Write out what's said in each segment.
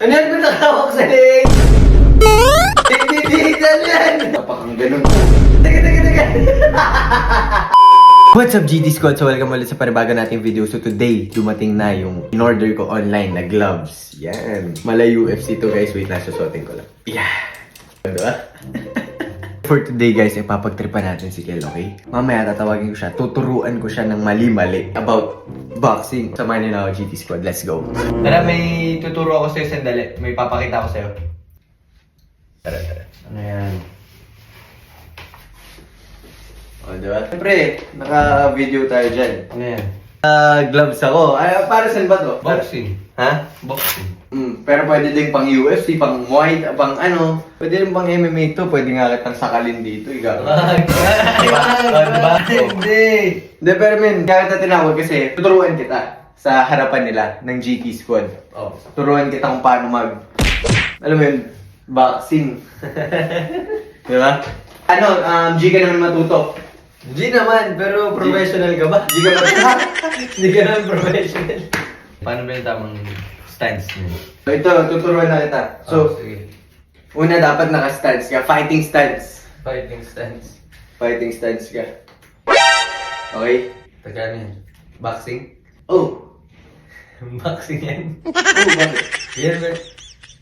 Ano yan kung nakawak sa leg? Digital yan! Kapakang ganun. Teka. What's up GT Squad? So welcome ulit sa panibago nating video. So today, dumating na yung in-order ko online na gloves. Yan. Mala UFC to guys. Wait lang, susuotin ko lang. Yeah. Diba? For today guys, ipapagtripan natin si Kel, okay? Mamaya tatawagin ko siya, tuturuan ko siya ng mali-mali about boxing. Samahan niyo na ako GT Squad, let's go. Tara, may tuturo ako sa'yo sandali. May papakita ko sa'yo. Tara. Ano yan? O, diba? Siyempre, naka-video tayo dyan. Ano yan? Gloves ako. Ay, para saan ba to? Boxing. Ha? Boxing. Pero pwede din pang UFC, pang Muay, pang ano. Pwede din pang MMA to. Pwede nga kitang sakalin dito. Ikaw. Diba? Hindi. Hindi, pero men, kaya kita tinawag kasi tuturuan kita sa harapan nila ng GT Squad. Oh. Turuan kita kung paano alam mo yun, boxing. Diba? Ano, G ka naman matuto. Hindi naman, pero professional ka ba? G ka matuto. Hindi ka naman professional. Paano ba yung tamang stance niyo? So ito, tuturuan na kita. So, sige. una dapat naka-stance ka. Fighting stance. Fighting stance. Fighting stance ka. Okay? Taga yan? Boxing? Oh. Boxing yan? Oh, bakit?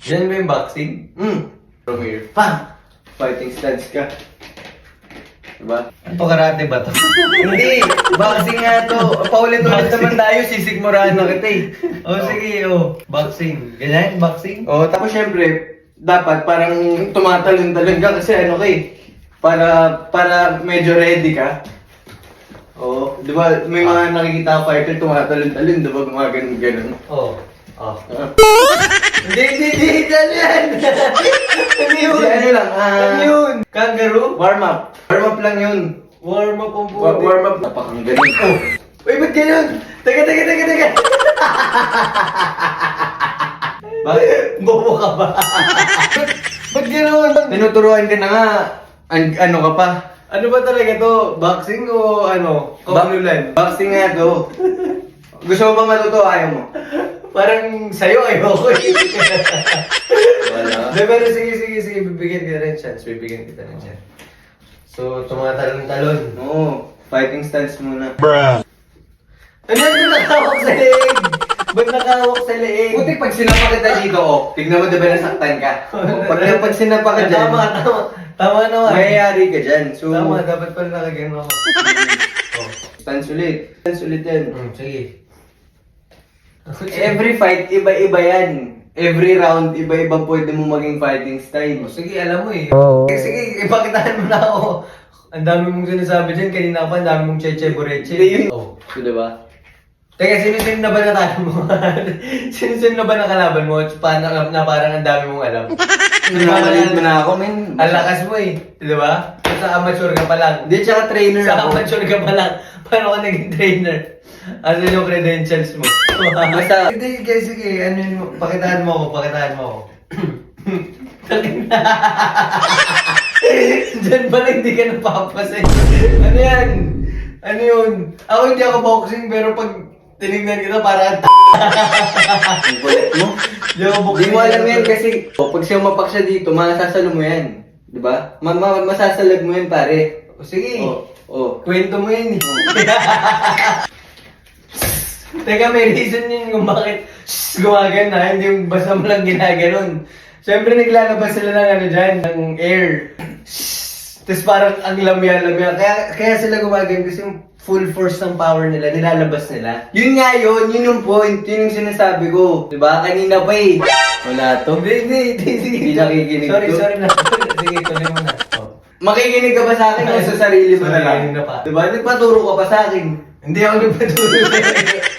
Yan ba yung boxing? From here. Pam! Fighting stance ka. Diba? Ano pa karate ba to? Hindi! Boxing nga to. Paulit-ulit naman tayo. Sisikmurahan na kita eh. Sige, boxing. Ganyan, boxing? Oh, tapos syempre, dapat parang tumatalon-talon ka kasi ano kay para medyo ready ka. Oh, 'di ba? May mga nakikita ako fighter tumatalon-talon, 'di ba? Gumagano-ganon. Oh. Hindi yan. Ano yun? Ano lang? Ano yun? Kangaroo? Warm up. Warm up lang yun. Warm up ang puti. Warm up. Napakang galing. Oh. Uy, ba't ganyan? Teka. Bakit? Bobo ka ba? Ba't gano'n? Tinuturuan ka na nga. Ano ka pa? Ano ba talaga to? Boxing o ano? Kaululan? Boxing nga to. Gusto mo ba matuto? Ayaw mo? Parang sa'yo ayoko eh. Wala. De, pero sige, bibigyan kita ng chance. So, tumatalon-talon. Oo. Fighting stance muna. Ano yan kung nakahawak sa leeg? Ba't nakahawak sa leeg? Buti pag sinapa kita dito, tignan mo diba nasaktan ka? Pag sinapa ka dyan, Tama naman. mayayari ka dyan. So, Tama, dapat pala nakagano ako. stance ulit. Stance ulit yan. Sige. Every fight, iba-iba yan. Every round, iba-iba pwede mo maging fighting style. Sige, alam mo eh. Sige, ipakitaan mo na ako. Ang dami mong sinasabi dyan, kanina pa, ang dami mong cheche-boreche. Hindi yun. Oh. So, diba? Teka, sino-sino na ba natalo mo? Sino-sino na ba nakalaban mo? Paano na parang ang dami mong alam? Pinakalit mo na ako, men. Ang lakas mo eh, di ba? Sa amateur ka pa lang. Hindi, tsaka trainer Sa ako. amateur ka pa lang. Paano ka naging trainer? Ano yung credentials mo? Basta- Sige, ano yun mo? Pakitaan mo ako. Diyan ba lang hindi ka napapasay? Ano yan? Ano yun? Ako hindi ako boxing pero pag tinignan kita parang Ang kulit mo. Hindi ako boxing. Hindi mo alam yan kasi pag sumapak siya dito, masasalo mo yan. Diba? Masasalag mo yan, pare. Sige. Oh. Kwento mo yun eh. Teka, may reason yun kung bakit gumagan na, hindi yung basta mo lang ginaganon. Siyempre naglalabas sila ng ano dyan, ng air. Tapos parang ang lamya-lamya. Kaya sila gumagan kasi yung full force ng power nila, nilalabas nila. Yun nga yun yung point, yun yung sinasabi ko. Diba? Kanina pa eh. Wala to. Hindi. Hindi nakikinig to. Sorry na. Sige, tuloy mo na. Makikinig ka ba sa akin o sa sarili mo na lang? Makikinig na pa. Diba? Nagpaturo ka pa sa akin. Hindi ako nagpatuloy sa'yo.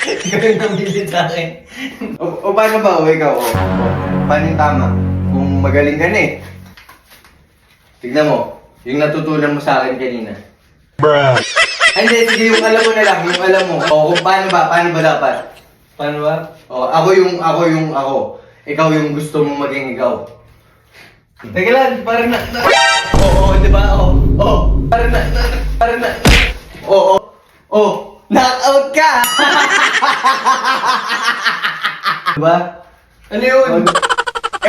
Ikaw yung namilit sa akin. O paano ba? O ikaw? O. Paano yung tama? Kung magaling ka na eh. Tignan mo. Yung natutunan mo sa akin kanina. Ay, hindi, sige, yung alam mo na lang. Yung alam mo. O kung paano ba dapat? Paano ba? O, ako. Ikaw yung gusto mong maging ikaw. Teka lang, parang Oo, di ba? Oo. Parang Oo. Oh, knockout ka! Diba? Ano yun?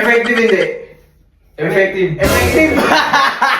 Effective hindi. Effective. Effective!